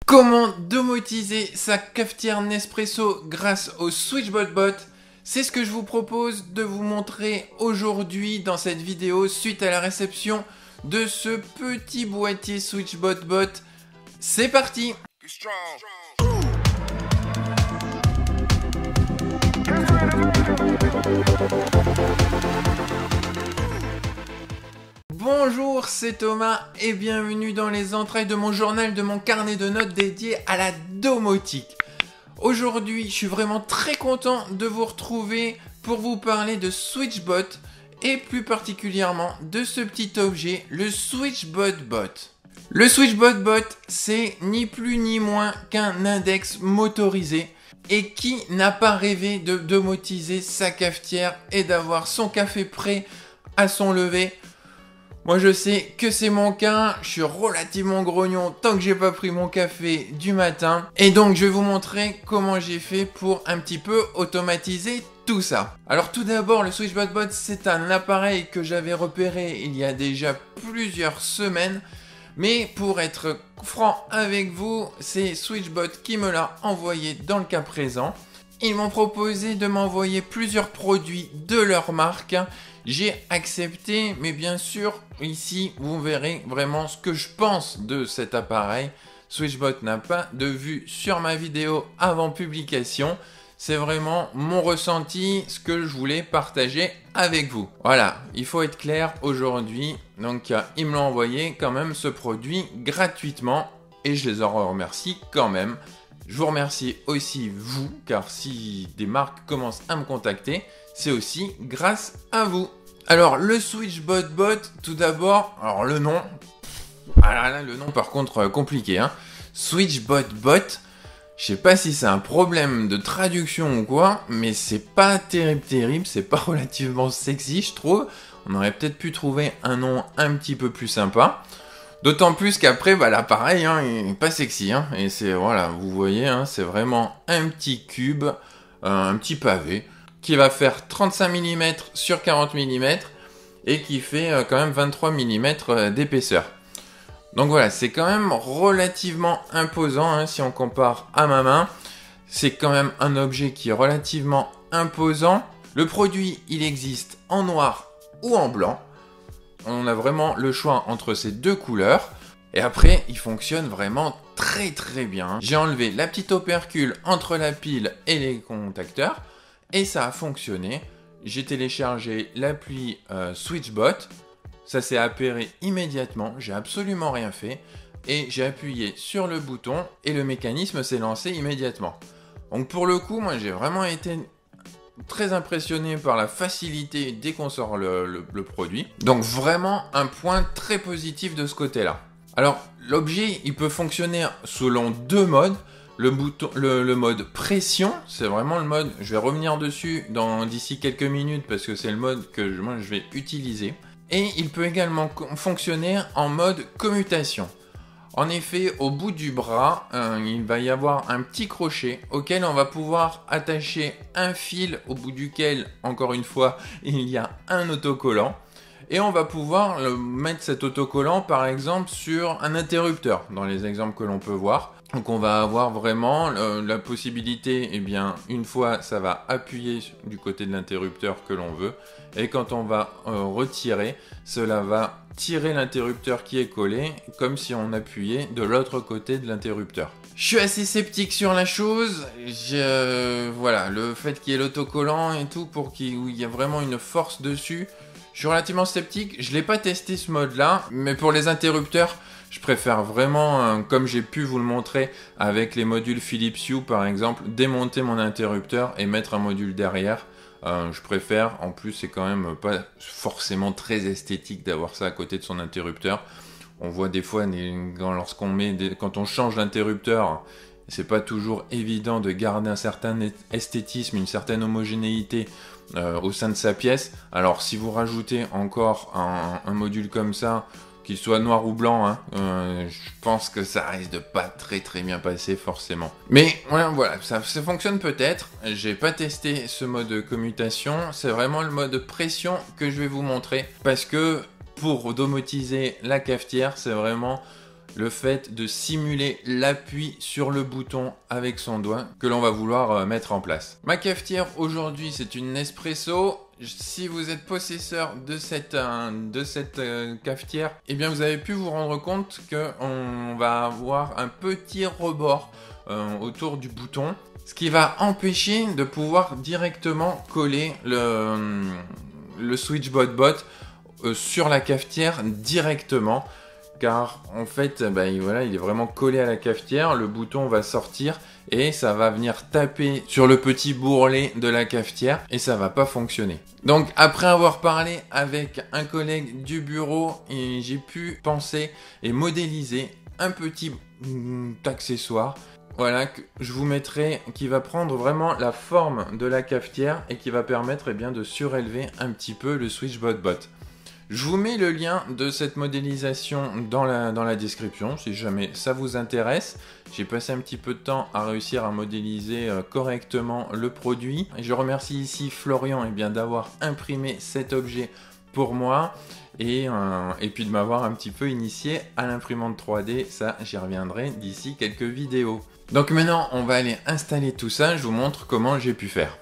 Comment domotiser sa cafetière Nespresso grâce au SwitchBot Bot? C'est ce que je vous propose de vous montrer aujourd'hui dans cette vidéo suite à la réception de ce petit boîtier SwitchBot Bot. C'est parti! Bonjour, c'est Thomas et bienvenue dans les entrailles de mon journal, de mon carnet de notes dédié à la domotique. Aujourd'hui, je suis vraiment très content de vous retrouver pour vous parler de SwitchBot et plus particulièrement de ce petit objet, le SwitchBot Bot. Le SwitchBot Bot, c'est ni plus ni moins qu'un index motorisé. Et qui n'a pas rêvé de domotiser sa cafetière et d'avoir son café prêt à son lever? Moi je sais que c'est mon cas, je suis relativement grognon tant que j'ai pas pris mon café du matin. Et donc je vais vous montrer comment j'ai fait pour un petit peu automatiser tout ça. Alors tout d'abord, le SwitchBot Bot, c'est un appareil que j'avais repéré il y a déjà plusieurs semaines. Mais pour être franc avec vous, c'est SwitchBot qui me l'a envoyé dans le cas présent. Ils m'ont proposé de m'envoyer plusieurs produits de leur marque. J'ai accepté, mais bien sûr, ici, vous verrez vraiment ce que je pense de cet appareil. SwitchBot n'a pas de vue sur ma vidéo avant publication. C'est vraiment mon ressenti, ce que je voulais partager avec vous. Voilà, il faut être clair aujourd'hui. Donc, ils me l'ont envoyé quand même ce produit gratuitement et je les en remercie quand même. Je vous remercie aussi vous, car si des marques commencent à me contacter, c'est aussi grâce à vous. Alors, le SwitchBot Bot, tout d'abord, alors le nom, le nom par contre compliqué, hein. SwitchBot Bot. Je sais pas si c'est un problème de traduction ou quoi, mais c'est pas terrible, c'est pas relativement sexy, je trouve. On aurait peut-être pu trouver un nom un petit peu plus sympa. D'autant plus qu'après, l'appareil, hein, il est pas sexy, hein. Et c'est, voilà, vous voyez, hein, c'est vraiment un petit cube, un petit pavé, qui va faire 35 mm sur 40 mm, et qui fait quand même 23 mm d'épaisseur. Donc voilà, c'est quand même relativement imposant, hein, si on compare à ma main. C'est quand même un objet qui est relativement imposant. Le produit, il existe en noir ou en blanc. On a vraiment le choix entre ces deux couleurs. Et après, il fonctionne vraiment très bien. J'ai enlevé la petite opercule entre la pile et les contacteurs. Et ça a fonctionné. J'ai téléchargé l'appli SwitchBot. Ça s'est appairé immédiatement, j'ai absolument rien fait. Et j'ai appuyé sur le bouton et le mécanisme s'est lancé immédiatement. Donc pour le coup, moi j'ai vraiment été très impressionné par la facilité dès qu'on sort le produit. Donc vraiment un point très positif de ce côté-là. Alors l'objet, il peut fonctionner selon deux modes. Le mode pression, c'est vraiment le mode, je vais revenir dessus d'ici quelques minutes parce que c'est le mode que moi je vais utiliser. Et il peut également fonctionner en mode commutation. En effet, au bout du bras, il va y avoir un petit crochet auquel on va pouvoir attacher un fil au bout duquel, encore une fois, il y a un autocollant. Et on va pouvoir mettre cet autocollant, par exemple, sur un interrupteur, dans les exemples que l'on peut voir. Donc on va avoir vraiment la possibilité, une fois ça va appuyer du côté de l'interrupteur que l'on veut, et quand on va retirer, cela va tirer l'interrupteur qui est collé, comme si on appuyait de l'autre côté de l'interrupteur. Je suis assez sceptique sur la chose, voilà, le fait qu'il y ait l'autocollant et tout, pour qu'il y ait vraiment une force dessus, je suis relativement sceptique. Je ne l'ai pas testé ce mode-là, mais pour les interrupteurs, je préfère vraiment, comme j'ai pu vous le montrer avec les modules Philips Hue par exemple, démonter mon interrupteur et mettre un module derrière. Je préfère, en plus c'est quand même pas forcément très esthétique d'avoir ça à côté de son interrupteur. On voit des fois, quand on change l'interrupteur, c'est pas toujours évident de garder un certain esthétisme, une certaine homogénéité au sein de sa pièce. Alors si vous rajoutez encore un module comme ça, qu'il soit noir ou blanc, hein, je pense que ça risque de pas très bien passer forcément. Mais voilà, ça fonctionne peut-être. J'ai pas testé ce mode commutation, c'est vraiment le mode pression que je vais vous montrer. Parce que pour domotiser la cafetière, c'est vraiment le fait de simuler l'appui sur le bouton avec son doigt que l'on va vouloir mettre en place. Ma cafetière aujourd'hui, c'est une Nespresso. Si vous êtes possesseur de cette cafetière, eh bien vous avez pu vous rendre compte qu'on va avoir un petit rebord autour du bouton, ce qui va empêcher de pouvoir directement coller le SwitchBot sur la cafetière directement, car en fait voilà, il est vraiment collé à la cafetière, le bouton va sortir et ça va venir taper sur le petit bourrelet de la cafetière et ça va pas fonctionner. Donc après avoir parlé avec un collègue du bureau, j'ai pu penser et modéliser un petit accessoire, voilà, que je vous mettrai, qui va prendre vraiment la forme de la cafetière et qui va permettre de surélever un petit peu le SwitchBot. Je vous mets le lien de cette modélisation dans la description, si jamais ça vous intéresse. J'ai passé un petit peu de temps à réussir à modéliser correctement le produit. Et je remercie ici Florian d'avoir imprimé cet objet pour moi et puis de m'avoir un petit peu initié à l'imprimante 3D. Ça, j'y reviendrai d'ici quelques vidéos. Donc maintenant, on va aller installer tout ça. Je vous montre comment j'ai pu faire.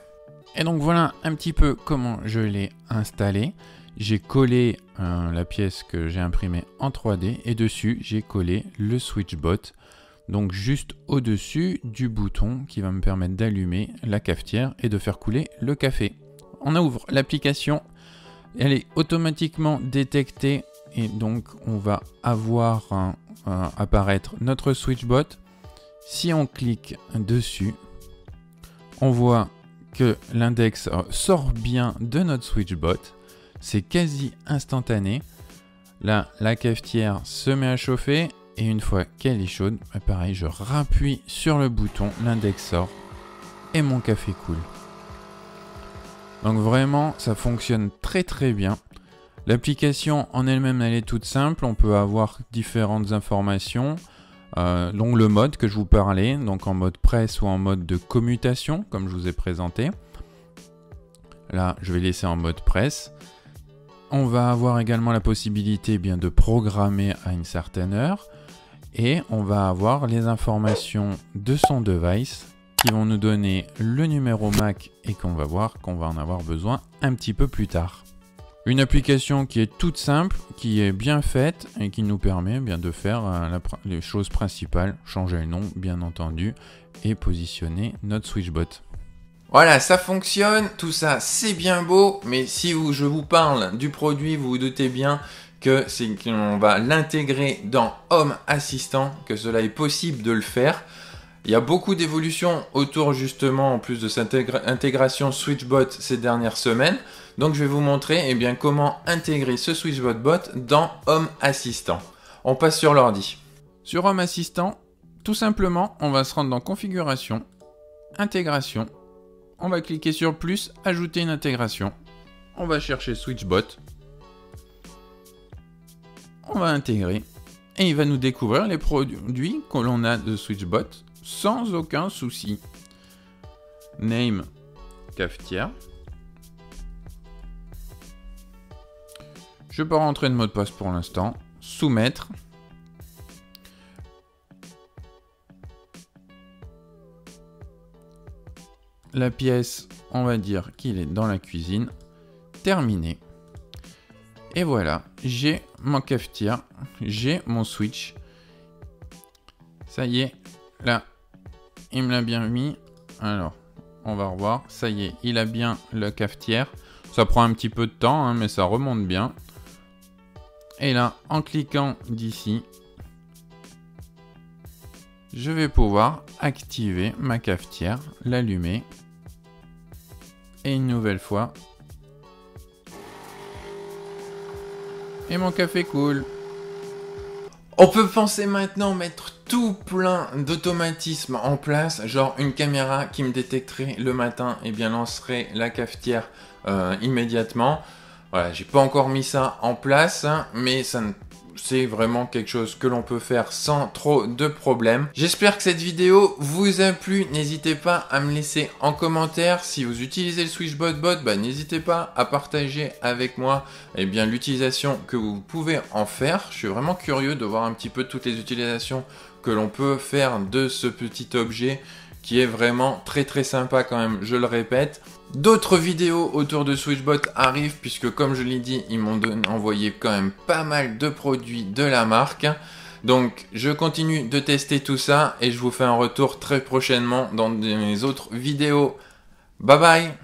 Et donc voilà un petit peu comment je l'ai installé. J'ai collé la pièce que j'ai imprimée en 3D et dessus j'ai collé le SwitchBot, donc juste au-dessus du bouton qui va me permettre d'allumer la cafetière et de faire couler le café. On ouvre l'application, elle est automatiquement détectée et donc on va avoir apparaître notre SwitchBot. Si on clique dessus, on voit que l'index sort bien de notre SwitchBot. C'est quasi instantané. Là, la cafetière se met à chauffer et une fois qu'elle est chaude, pareil, je rappuie sur le bouton, l'index sort et mon café coule. Donc vraiment, ça fonctionne très très bien. L'application en elle-même, elle est toute simple. On peut avoir différentes informations. Donc le mode que je vous parlais, donc en mode presse ou en mode de commutation, comme je vous ai présenté. Là, je vais laisser en mode presse. On va avoir également la possibilité de programmer à une certaine heure et on va avoir les informations de son device qui vont nous donner le numéro MAC et qu'on va voir qu'on va en avoir besoin un petit peu plus tard. Une application qui est toute simple, qui est bien faite et qui nous permet de faire les choses principales, changer le nom bien entendu et positionner notre SwitchBot. Voilà, ça fonctionne, tout ça c'est bien beau, mais si je vous parle du produit, vous vous doutez bien qu'on va l'intégrer dans Home Assistant, que cela est possible de le faire. Il y a beaucoup d'évolutions autour justement, en plus de cette intégration SwitchBot ces dernières semaines. Donc je vais vous montrer comment intégrer ce SwitchBot dans Home Assistant. On passe sur l'ordi. Sur Home Assistant, tout simplement, on va se rendre dans Configuration, Intégration. On va cliquer sur plus, ajouter une intégration. On va chercher SwitchBot. On va intégrer. Et il va nous découvrir les produits que l'on a de SwitchBot sans aucun souci. Name, cafetière. Je peux rentrer de mot de passe pour l'instant. Soumettre. La pièce, on va dire qu'il est dans la cuisine. Terminé. Et voilà, j'ai ma cafetière, j'ai mon switch. Ça y est, là, il me l'a bien mis. Alors, on va revoir. Ça y est, il a bien la cafetière. Ça prend un petit peu de temps, mais ça remonte bien. Et là, en cliquant d'ici, je vais pouvoir activer ma cafetière, l'allumer. Et une nouvelle fois. Et mon café coule. On peut penser maintenant mettre tout plein d'automatismes en place, genre une caméra qui me détecterait le matin et lancerait la cafetière immédiatement. Voilà, j'ai pas encore mis ça en place, mais ça c'est vraiment quelque chose que l'on peut faire sans trop de problèmes. J'espère que cette vidéo vous a plu. N'hésitez pas à me laisser en commentaire. Si vous utilisez le Switchbot Bot, n'hésitez pas à partager avec moi l'utilisation que vous pouvez en faire. Je suis vraiment curieux de voir un petit peu toutes les utilisations que l'on peut faire de ce petit objet qui est vraiment très très sympa quand même, je le répète. D'autres vidéos autour de Switchbot arrivent puisque comme je l'ai dit, ils m'ont envoyé quand même pas mal de produits de la marque. Donc je continue de tester tout ça et je vous fais un retour très prochainement dans mes autres vidéos. Bye bye!